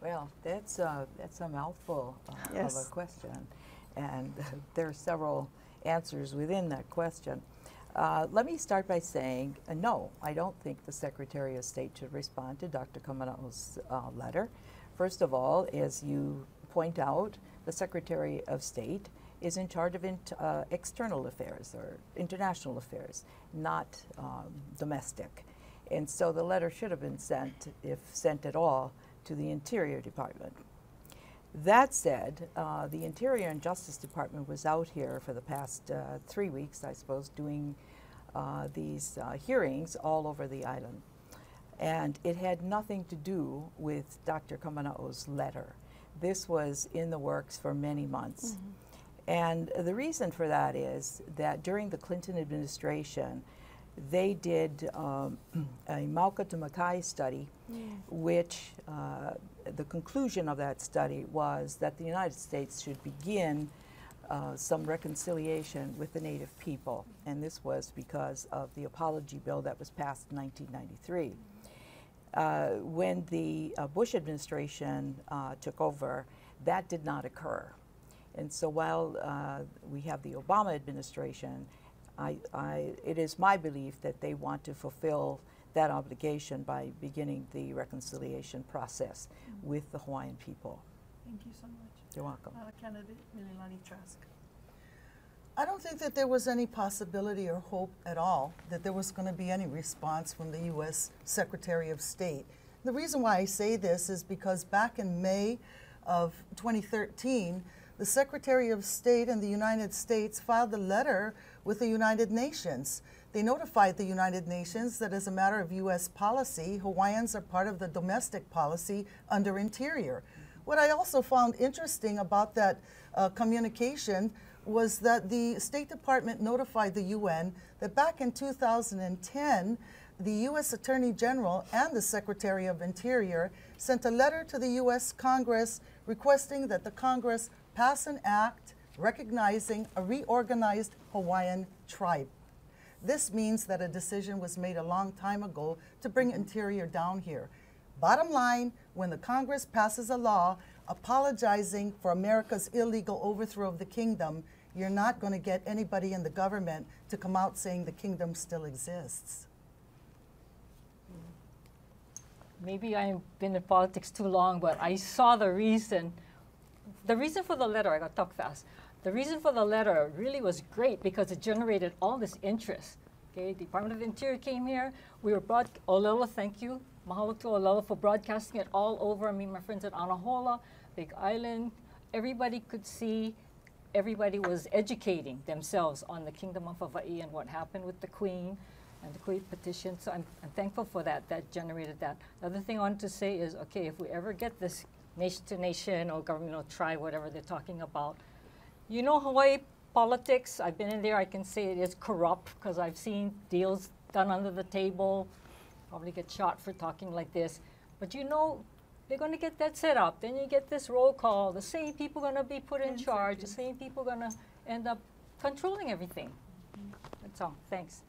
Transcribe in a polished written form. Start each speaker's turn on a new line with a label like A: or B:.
A: Well, that's a mouthful
B: Yes.
A: of a question, and there are several answers within that question. Let me start by saying, no, I don't think the Secretary of State should respond to Dr. Kamanao's letter. First of all, as you point out, the Secretary of State is in charge of external affairs or international affairs, not domestic. And so the letter should have been sent, if sent at all, to the Interior Department. That said, the Interior and Justice Department was out here for the past 3 weeks, I suppose, doing these hearings all over the island. And it had nothing to do with Dr. Kamanao's letter. This was in the works for many months. Mm-hmm. And the reason for that is that during the Clinton administration, they did a Mauka to Makai study, which the conclusion of that study was that the United States should begin some reconciliation with the Native people. And this was because of the apology bill that was passed in 1993. When the Bush administration took over, that did not occur. And so while we have the Obama administration, it is my belief that they want to fulfill that obligation by beginning the reconciliation process with the Hawaiian people.
C: Thank you so much.
A: You're welcome.
C: Candidate Mililani Trask.
B: I don't think that there was any possibility or hope at all that there was going to be any response from the U.S. Secretary of State. The reason why I say this is because back in May of 2013, the Secretary of State in the United States filed a letter with the United Nations. They notified the United Nations that as a matter of U.S. policy, Hawaiians are part of the domestic policy under Interior. What I also found interesting about that communication was that the State Department notified the UN that back in 2010, the U.S. Attorney General and the Secretary of Interior sent a letter to the U.S. Congress requesting that the Congress pass an act recognizing a reorganized Hawaiian tribe. This means that a decision was made a long time ago to bring Interior down here. Bottom line, when the Congress passes a law apologizing for America's illegal overthrow of the kingdom, you're not going to get anybody in the government to come out saying the kingdom still exists.
D: Maybe I've been in politics too long, but I saw the reason for the letter. I got to talk fast. The reason for the letter really was great because it generated all this interest. Okay, Department of Interior came here. We were Olelo, thank you. Mahalo to Olelo for broadcasting it all over. I mean, my friends at Anahola, Big Island, everybody could see, everybody was educating themselves on the Kingdom of Hawaii and what happened with the Queen and the Queen petition. So I'm thankful for that. That generated that. The other thing I wanted to say is, okay, if we ever get this nation to nation or governmental tribe, whatever they're talking about, you know, Hawaii politics, I've been in there, I can say it is corrupt because I've seen deals done under the table, probably get shot for talking like this. But you know, they're going to get that set up. Then you get this roll call. The same people going to be put in charge. The same people going to end up controlling everything. That's all. Thanks.